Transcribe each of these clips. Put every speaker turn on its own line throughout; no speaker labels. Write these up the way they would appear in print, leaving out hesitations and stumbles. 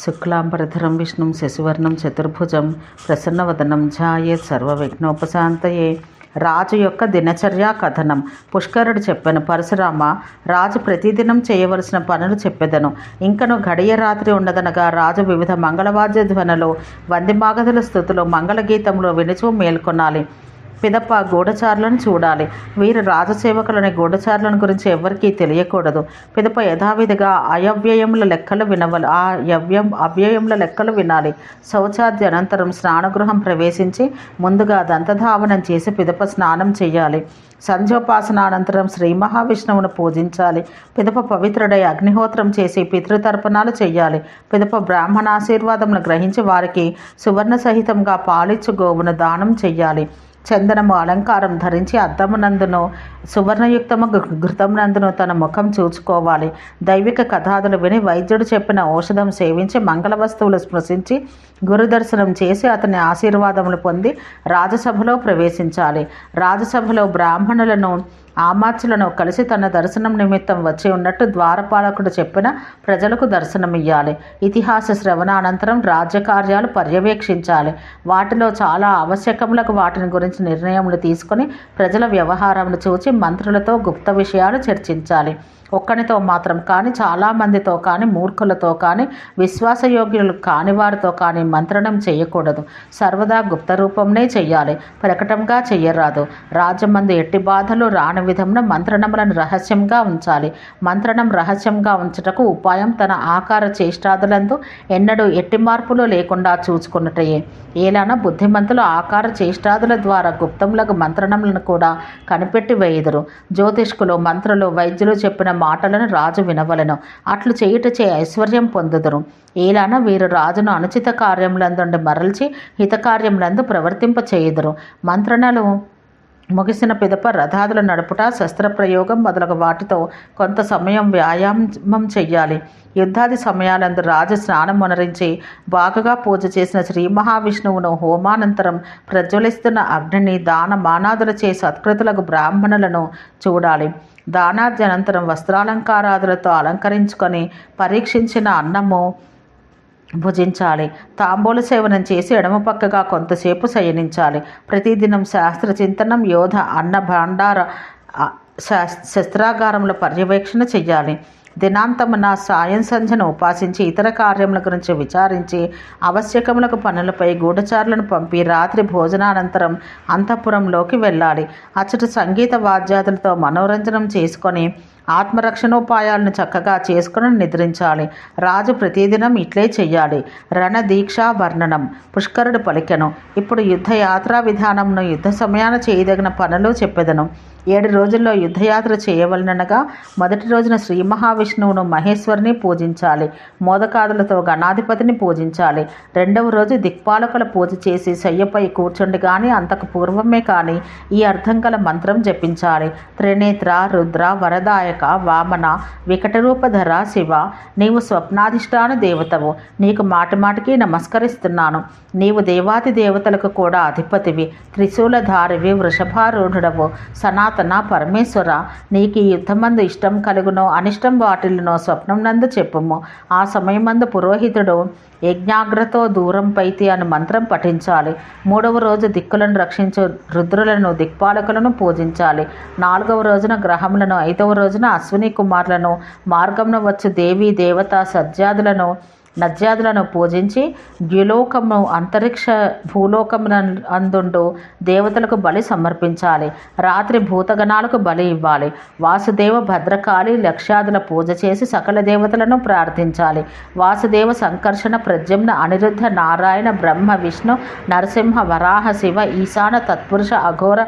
శుక్లాంబరధరం విష్ణుం శశివర్ణం చతుర్భుజం ప్రసన్నవదనం ధ్యాయేత్ సర్వవిఘ్నోపశాంతయే. రాజు యొక్క దినచర్య కథనం. పుష్కరుడు చెప్పెను, పరశురామ, రాజు ప్రతిదినం చేయవలసిన పనులు చెప్పెదను. ఇంకను గడియ రాత్రి ఉండదనగా రాజు వివిధ మంగళవాద్య ధ్వనులు, వందిమాగధుల స్థుతులు, మంగళగీతములు వినుచూ మేల్కొనాలి. పిదప గూఢచారులను చూడాలి. వీరు రాజసేవకులని గూఢచారులను గురించి ఎవరికీ తెలియకూడదు. పిదప యథావిధిగా అవ్యయముల లెక్కలు వినవాలి. అవ్యయముల లెక్కలు వినాలి. శౌచాద్య అనంతరం స్నానగృహం ప్రవేశించి ముందుగా దంతధావనం చేసి పిదప స్నానం చేయాలి. సంధ్యోపాసనానంతరం శ్రీ మహావిష్ణువును పూజించాలి. పిదప పవిత్రుడై అగ్నిహోత్రం చేసి పితృతర్పణాలు చేయాలి. పిదప బ్రాహ్మణాశీర్వాదమును గ్రహించి వారికి సువర్ణ సహితంగా పాలిచ్చు గోవును దానం చెయ్యాలి. చందనము అలంకారం ధరించి అద్దమునందును సువర్ణయుక్తము ఘృతమునందును తన ముఖం చూచుకోవాలి. దైవిక కథాదులు విని వైద్యుడు చెప్పిన ఔషధం సేవించి మంగళ వస్తువులు స్పృశించి గురు దర్శనం చేసి అతని ఆశీర్వాదములు పొంది రాజసభలో ప్రవేశించాలి. రాజసభలో బ్రాహ్మణులను ఆమాత్యులను కలిసి తన దర్శనం నిమిత్తం వచ్చి ఉన్నట్టు ద్వారపాలకుడు చెప్పిన ప్రజలకు దర్శనమియ్యాలి. ఇతిహాస శ్రవణానంతరం రాజ్యకార్యాలు పర్యవేక్షించాలి. వాటిలో చాలా ఆవశ్యకములకు వాటిని గురించి నిర్ణయములు తీసుకొని ప్రజల వ్యవహారములు చూచి మంత్రులతో గుప్త విషయాలు చర్చించాలి. ఒక్కనితో మాత్రం కానీ, చాలామందితో కానీ, మూర్ఖులతో కానీ, విశ్వాసయోగ్యులు కాని వారితో కానీ మంత్రణం చేయకూడదు. సర్వదా గుప్త రూపంనే చెయ్యాలి, ప్రకటంగా చెయ్యరాదు. రాజ్యమందు ఎట్టి బాధలు రాని విధమున మంత్రణములను రహస్యంగా ఉంచాలి. మంత్రణం రహస్యంగా ఉంచుటకు ఉపాయం తన ఆకార చేష్టాదులందు ఎన్నడూ ఎట్టి మార్పులు లేకుండా చూచుకున్నటయే. ఏలాన బుద్ధిమంతులు ఆకార చేష్టాదుల ద్వారా గుప్తములకు మంత్రణములను కూడా కనిపెట్టి వేయుదురు. జ్యోతిష్కులు, మంత్రులు, వైద్యులు చెప్పిన మాటలను రాజు వినవలను. అట్లు చేయుటచే ఐశ్వర్యం పొందుదురు. ఏలాన వీరు రాజును అనుచిత కార్యములందు మరల్చి హితకార్యములందు ప్రవర్తింప చేయుదురు. మంత్రణలు ముగిసిన పిదప రథాదులు నడుపుట, శస్త్రప్రయోగం మొదలగు వాటితో కొంత సమయం వ్యాయామం చెయ్యాలి. యుద్ధాది సమయాలందు రాజు స్నానం మునరించి బాగుగా పూజ చేసిన శ్రీ మహావిష్ణువును హోమానంతరం ప్రజ్వలిస్తున్న అగ్నిని దాన మానాదులచే సత్కృతులకు బ్రాహ్మణులను చూడాలి. దానాద్యనంతరం వస్త్రాలంకారాదులతో అలంకరించుకొని పరీక్షించిన అన్నము భుజించాలి. తాంబూల సేవనం చేసి ఎడమ పక్కగా కొంతసేపు శయనించాలి. ప్రతిదినం శాస్త్ర చింతనం, యోధ అన్న భాండార శస్త్రాగారముల పర్యవేక్షణ చెయ్యాలి. దినాంతమున సాయం సంధ్యను ఉపాసించి ఇతర కార్యముల గురించి విచారించి ఆవశ్యకములకు పనులపై గూఢచారులను పంపి రాత్రి భోజనానంతరం అంతఃపురంలోకి వెళ్ళాలి. అచ్చట సంగీత వాద్యాదులతో మనోరంజనం చేసుకొని ఆత్మరక్షణోపాయాలను చక్కగా చేసుకుని నిద్రించాలి. రాజు ప్రతిదినం ఇట్లే చెయ్యాలి. రణదీక్షా వర్ణనం. పుష్కరుడు పలికెను, ఇప్పుడు యుద్ధయాత్రా విధానమును యుద్ధ సమయాన చేయదగిన పనులు చెప్పెదను. 7 రోజుల్లో యుద్ధయాత్ర చేయవలనగా మొదటి రోజున శ్రీ మహావిష్ణువును, మహేశ్వరిని పూజించాలి. మోదకాదులతో గణాధిపతిని పూజించాలి. 2వ రోజు దిక్పాలకుల పూజ చేసి శయ్యపై కూర్చుండి కానీ అంతకు పూర్వమే కానీ ఈ అర్థం గల మంత్రం జపించాలి. త్రినేత్ర, రుద్ర, వరదాయక, వామన, వికటరూపధర శివ, నీవు స్వప్నాధిష్టాన దేవతవు. నీకు మాటిమాటికి నమస్కరిస్తున్నాను. నీవు దేవాది దేవతలకు కూడా అధిపతివి. త్రిశూలధారివి, వృషభారూఢుడవు, సనాతన పరమేశ్వర. నీకు ఈ యుద్ధమందు ఇష్టం కలుగునో అనిష్టం వాటిల్లునో స్వప్నం నందు చెప్పుము. ఆ సమయమందు పురోహితుడు యజ్ఞాగ్రతో దూరం పైతి అని మంత్రం పఠించాలి. 3వ రోజు దిక్కులను రక్షించు రుద్రులను, దిక్పాలకులను పూజించాలి. 4వ రోజున గ్రహములను, 5వ రోజున అశ్విని కుమారులను, మార్గమున వచ్చు దేవీ దేవత సజ్జాదులను, నజ్యాదులను పూజించి ద్యులోకము, అంతరిక్ష భూలోకమున అందుండు దేవతలకు బలి సమర్పించాలి. రాత్రి భూతగణాలకు బలి ఇవ్వాలి. వాసుదేవ, భద్రకాళి, లక్ష్యాదుల పూజ చేసి సకల దేవతలను ప్రార్థించాలి. వాసుదేవ, సంకర్షణ, ప్రద్యుమ్న, అనిరుద్ధ, నారాయణ, బ్రహ్మ, విష్ణు, నరసింహ, వరాహ, శివ, ఈశాన, తత్పురుష, అఘోర,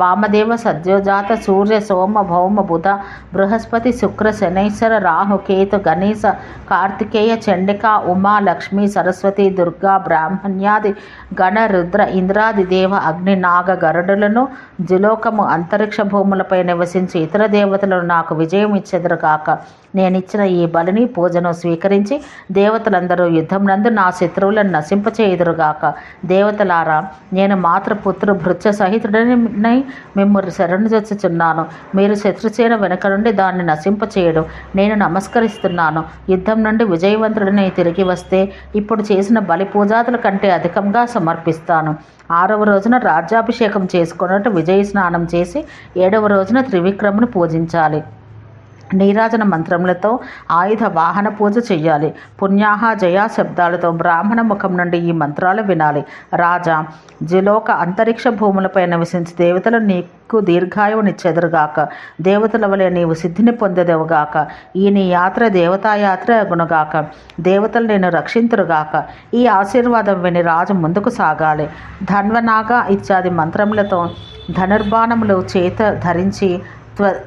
వామదేవ, సద్యోజాత, సూర్య, సోమ, భౌమ, బుధ, బృహస్పతి, శుక్ర, శనైశ్వర, రాహు, కేతు, గణేశ, కార్తికేయ, చండిక, ఉమా, లక్ష్మి, సరస్వతి, దుర్గా, బ్రాహ్మణ్యాది గణ, రుద్ర, ఇంద్రాది దేవ, అగ్ని, నాగ, గరుడులను, జులోకము, అంతరిక్ష భూములపై నివసించి ఇతర దేవతలను నాకు విజయం ఇచ్చెదరుగాక. నేనిచ్చిన ఈ బలిని పూజను స్వీకరించి దేవతలందరూ యుద్ధంనందు నా శత్రువులను నశింపచేయుదురుగాక. దేవతలారా, నేను మాతృపుత్రు భృత్య సహితుడనై మిమ్మల్ని శరణుజొచ్చుచున్నాను. మీరు శత్రుసేన వెనుక నుండి దాన్ని నశింపచేయడం నేను నమస్కరిస్తున్నాను. యుద్ధం నుండి విజయవంతుడిని తిరిగి వస్తే ఇప్పుడు చేసిన బలి పూజాదుల కంటే అధికంగా సమర్పిస్తాను. 6వ రోజున రాజ్యాభిషేకం చేసుకున్నట్టు విజయ స్నానం చేసి 7వ రోజున త్రివిక్రమును పూజించాలి. నీరాజన మంత్రములతో ఆయుధ వాహన పూజ చెయ్యాలి. పుణ్యాహ జయా శబ్దాలతో బ్రాహ్మణ ముఖం నుండి ఈ మంత్రాలు వినాలి. రాజా, జిలోక అంతరిక్ష భూములపై నివసించి దేవతలు నీకు దీర్ఘాయువునిచ్చెదరుగాక. దేవతల వలె నీవు సిద్ధిని పొందెదవుగాక. ఈ నీ యాత్ర దేవతాయాత్ర అగునుగాక. దేవతలు నేను రక్షింతురుగాక. ఈ ఆశీర్వాదం విని రాజు ముందుకు సాగాలి. ధన్వనాగ ఇత్యాది మంత్రములతో ధనుర్బాణములు చేత ధరించి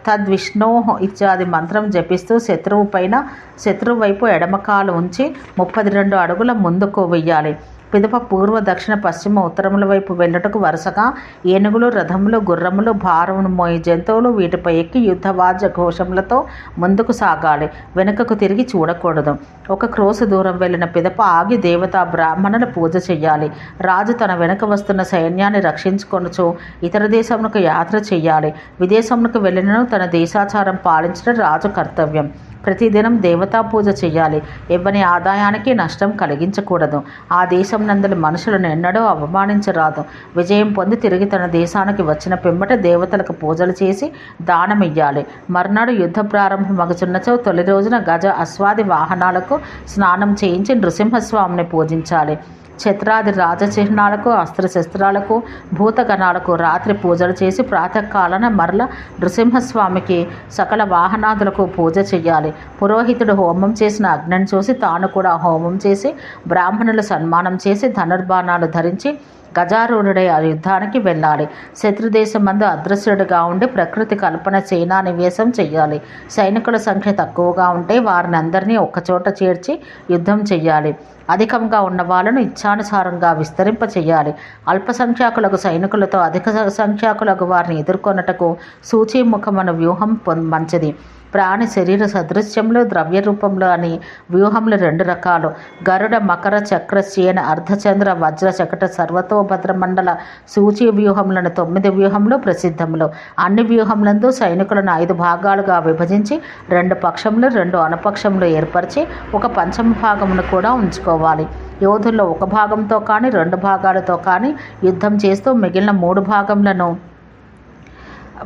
తద్విష్ణో ఇత్యాది మంత్రం జపిస్తూ శత్రువు వైపు ఎడమకాలు ఉంచి 32 అడుగుల ముందుకు వెయ్యాలి. పిదప పూర్వ దక్షిణ పశ్చిమ ఉత్తరముల వైపు వెళ్ళటకు వరుసగా ఏనుగులు, రథములు, గుర్రములు, భారమును మోయి జంతువులు వీటిపై ఎక్కి యుద్ధవాద్య ఘోషములతో ముందుకు సాగాలి. వెనుకకు తిరిగి చూడకూడదు. 1 క్రోసు దూరం వెళ్ళిన పిదప ఆగి దేవతా బ్రాహ్మణుల పూజ చెయ్యాలి. రాజు తన వెనుక వస్తున్న సైన్యాన్ని రక్షించుకొనుచు ఇతర దేశమునకు యాత్ర చెయ్యాలి. విదేశమునకు వెళ్ళినను తన దేశాచారం పాలించడం రాజు కర్తవ్యం. ప్రతిదినం దేవతా పూజ చెయ్యాలి. ఇవ్వని ఆదాయానికి నష్టం కలిగించకూడదు. ఆ దేశం నందలి మనుషులను ఎన్నడూ అవమానించరాదు. విజయం పొంది తిరిగి తన దేశానికి వచ్చిన పిమ్మట దేవతలకు పూజలు చేసి దానమియ్యాలి. మర్నాడు యుద్ధ ప్రారంభమగుచున్నచో తొలి రోజున గజ అశ్వాది వాహనాలకు స్నానం చేయించి నృసింహస్వామిని పూజించాలి. ఛత్రాది రాజచిహ్నాలకు, అస్త్రశస్త్రాలకు, భూతగణాలకు రాత్రి పూజలు చేసి ప్రాతకాలన మరల నృసింహస్వామికి సకల వాహనాదులకు పూజ చెయ్యాలి. పురోహితుడు హోమం చేసిన అగ్నిని చూసి తాను కూడా హోమం చేసి బ్రాహ్మణులు సన్మానం చేసి ధనుర్బాణాలు ధరించి గజారూఢుడై ఆ యుద్ధానికి వెళ్ళాలి. శత్రుదేశం మందు అదృశ్యుడిగా ఉండి ప్రకృతి కల్పన సేనా నివేశం చెయ్యాలి. సైనికుల సంఖ్య తక్కువగా ఉంటే వారిని అందరినీ ఒక్కచోట చేర్చి యుద్ధం చెయ్యాలి. అధికంగా ఉన్న వాళ్ళను ఇచ్ఛానుసారంగా విస్తరింప చెయ్యాలి. అల్పసంఖ్యాకులకు సైనికులతో అధిక సంఖ్యాకులకు వారిని ఎదుర్కొన్నటకు సూచీముఖమను వ్యూహం మంచిది. ప్రాణి శరీర సదృశ్యంలో, ద్రవ్య రూపంలో అని వ్యూహములు 2 రకాలు. గరుడ, మకర, చక్ర, సేన, అర్ధచంద్ర, వజ్ర, శకట, సర్వతోభద్ర మండల సూచీ వ్యూహములను 9 వ్యూహములు ప్రసిద్ధములు. అన్ని వ్యూహములందు సైనికులను 5 భాగాలుగా విభజించి 2 పక్షములు 2 అనుపక్షములు ఏర్పరిచి ఒక పంచమ భాగమును కూడా ఉంచుకోవాలి. యోధుల్లో 1 భాగంతో కానీ 2 భాగాలతో కానీ యుద్ధం చేస్తూ మిగిలిన 3 భాగములను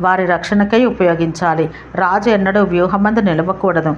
వారి రక్షణకై ఉపయోగించాలి. రాజు ఎన్నడూ వ్యూహమందు నిలపకూడదు.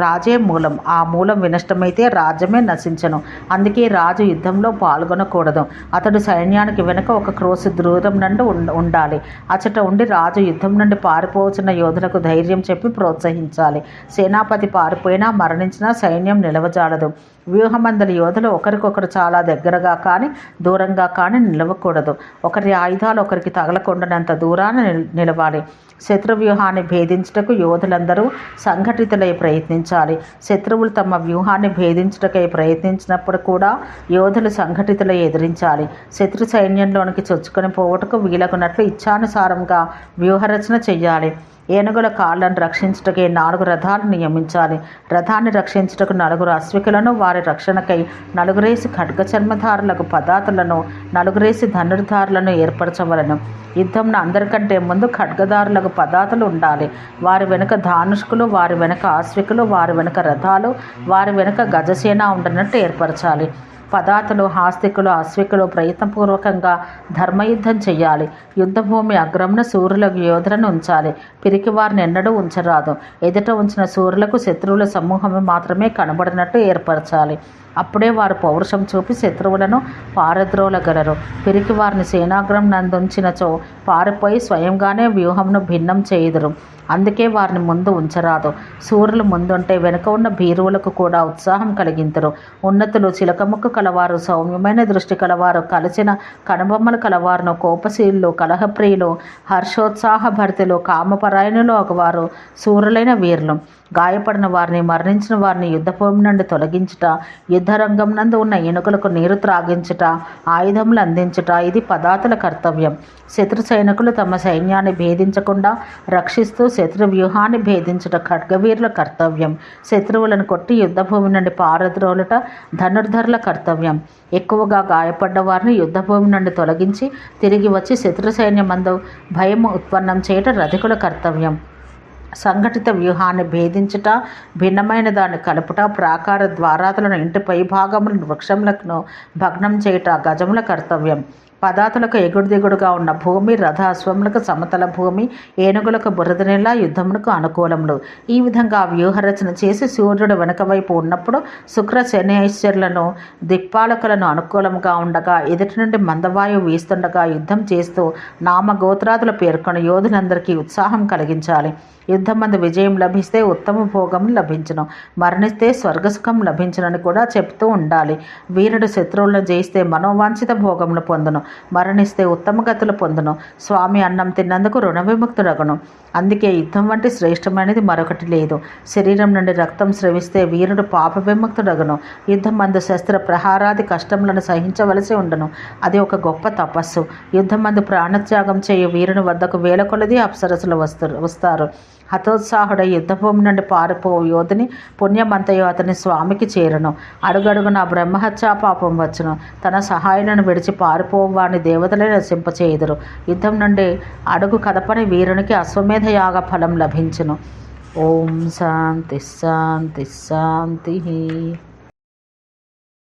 రాజే మూలం. ఆ మూలం వినష్టమైతే రాజ్యమే నశించను. అందుకే రాజు యుద్ధంలో పాల్గొనకూడదు. అతడు సైన్యానికి వెనుక 1 క్రోసు దూరం నుండి ఉండాలి. అచట ఉండి రాజు యుద్ధం నుండి పారిపోవచ్చిన యోధులకు ధైర్యం చెప్పి ప్రోత్సహించాలి. సేనాపతి పారిపోయినా మరణించినా సైన్యం నిలవజాలదు. వ్యూహమందలి యోధులు ఒకరికొకరు చాలా దగ్గరగా కానీ దూరంగా కానీ నిలవకూడదు. ఒకరి ఆయుధాలు ఒకరికి తగలకుండానంత దూరాన నిలవాలి. శత్రువ్యూహాన్ని భేదించుటకు యోధులందరూ సంఘటితులై ప్రయత్నించాలి. శత్రువులు తమ వ్యూహాన్ని భేదించుటకై ప్రయత్నించినప్పుడు కూడా యోధులు సంఘటితులై ఎదిరించాలి. శత్రు సైన్యంలోనికి చొచ్చుకొని పోవటకు వీలగునట్లు ఇచ్ఛానుసారంగా వ్యూహరచన చెయ్యాలి. ఏనుగుల కాళ్లను రక్షించుటకై 4 రథాలు నియమించాలి. రథాన్ని రక్షించుటకు 4 అశ్వికులను, వారి రక్షణకై 4 ఖడ్గ చర్మధారులకు పదాతులను, 4 ధనుర్ధారులను ఏర్పరచవలను. యుద్ధంను అందరికంటే ముందు ఖడ్గదారులకు పదాతులు ఉండాలి. వారి వెనుక ధానుష్కులు, వారి వెనుక ఆశ్వికులు, వారి వెనుక రథాలు, వారి వెనుక గజసేన ఉండనట్టు ఏర్పరచాలి. పదాతులు, హాస్తికులు, అశ్వికులు ప్రయత్నపూర్వకంగా ధర్మయుద్ధం చెయ్యాలి. యుద్ధభూమి అగ్రమున సూర్యులకు యోధులను ఉంచాలి. పిరికి వారిని ఎన్నడూ ఉంచరాదు. ఎదుట ఉంచిన సూర్యులకు శత్రువుల సమూహమే మాత్రమే కనబడినట్టు ఏర్పరచాలి. అప్పుడే వారు పౌరుషం చూపి శత్రువులను పారద్రోలగలరు. పిరికి వారిని సేనాగ్రం నందుంచినచో పారిపోయి స్వయంగానే వ్యూహంను భిన్నం చేయుదురు. అందుకే వారిని ముందు ఉంచరాదు. సూర్యులు ముందుంటే వెనుక ఉన్న భీరువులకు కూడా ఉత్సాహం కలిగింతురు. ఉన్నతులు, చిలకముక్కు కలవారు, సౌమ్యమైన దృష్టి కలవారు, కలిసిన కనుబొమ్మలు కలవారును, కోపశీలు, కలహప్రియులు, హర్షోత్సాహభరితులు, కామపరాయణులు ఒకవారు సూర్యులైన వీరులు. గాయపడిన వారిని, మరణించిన వారిని యుద్ధభూమి నుండి తొలగించుట, యుద్ధరంగం నందు ఉన్న ఏనుగులకు నీరు త్రాగించుట, ఆయుధములు అందించుట ఇది పదాతుల కర్తవ్యం. శత్రు సైనికులు తమ సైన్యాన్ని భేదించకుండా రక్షిస్తూ శత్రు వ్యూహాన్ని భేదించుట ఖడ్గవీరుల కర్తవ్యం. శత్రువులను కొట్టి యుద్ధభూమి నుండి పారద్రోలుట ధనుర్ధరుల కర్తవ్యం. ఎక్కువగా గాయపడ్డ వారిని యుద్ధభూమి నుండి తొలగించి తిరిగి వచ్చి శత్రు సైన్యమందు భయం ఉత్పన్నం చేయట రథికుల కర్తవ్యం. సంఘటిత వ్యూహాన్ని భేదించుట, భిన్నమైన దాన్ని కలుపుట, ప్రాకార ద్వారాతులను, ఇంటి పై భాగములను, వృక్షములను భగ్నం చేయుట గజముల కర్తవ్యం. పదాతులకు ఎగుడు దిగుడుగా ఉన్న భూమి, రథ అశ్వములకు సమతల భూమి, ఏనుగులకు బురద నేల యుద్ధములకు అనుకూలములు. ఈ విధంగా వ్యూహరచన చేసి సూర్యుడు వెనుక వైపు ఉన్నప్పుడు శుక్ర శనైశ్వర్లను దిక్పాలకులను అనుకూలంగా ఉండగా ఎదుటి నుండి మందవాయువు వీస్తుండగా యుద్ధం చేస్తూ నామగోత్రాదులు పేర్కొని యోధులందరికీ ఉత్సాహం కలిగించాలి. యుద్ధమందు విజయం లభిస్తే ఉత్తమ భోగం లభించును, మరణిస్తే స్వర్గసుఖం లభించునని కూడా చెప్తూ ఉండాలి. వీరుడు శత్రువులను జయిస్తే మనోవాంఛిత భోగములు పొందును, మరణిస్తే ఉత్తమ గతులు పొందును. స్వామి అన్నం తిన్నందుకు రుణ విముక్తుడగును. అందుకే యుద్ధం వంటి శ్రేష్టమైనది మరొకటి లేదు. శరీరం నుండి రక్తం స్రవిస్తే వీరుడు పాప విముక్తుడగును. యుద్ధం మందు శస్త్ర ప్రహారాది కష్టములను సహించవలసి ఉండును. అది ఒక గొప్ప తపస్సు. యుద్ధం మందు ప్రాణత్యాగం చేయు వీరుని వద్దకు వేల కొలది అప్సరసులు వస్తారు. హతోత్సాహుడై యుద్ధభూమి నుండి పారిపోవు యోధుని పుణ్యమంతయు అతని స్వామికి చేరును. అడుగడుగున బ్రహ్మహత్యా పాపం వచ్చును. తన సహాయులను విడిచి పారిపోవు వారిని దేవతలే నశింపచేయుదురు. యుద్ధం నుండి అడుగు కదపని వీరునికి అశ్వమేధ యాగ ఫలం లభించును. ఓం శాంతి శాంతి శాంతి.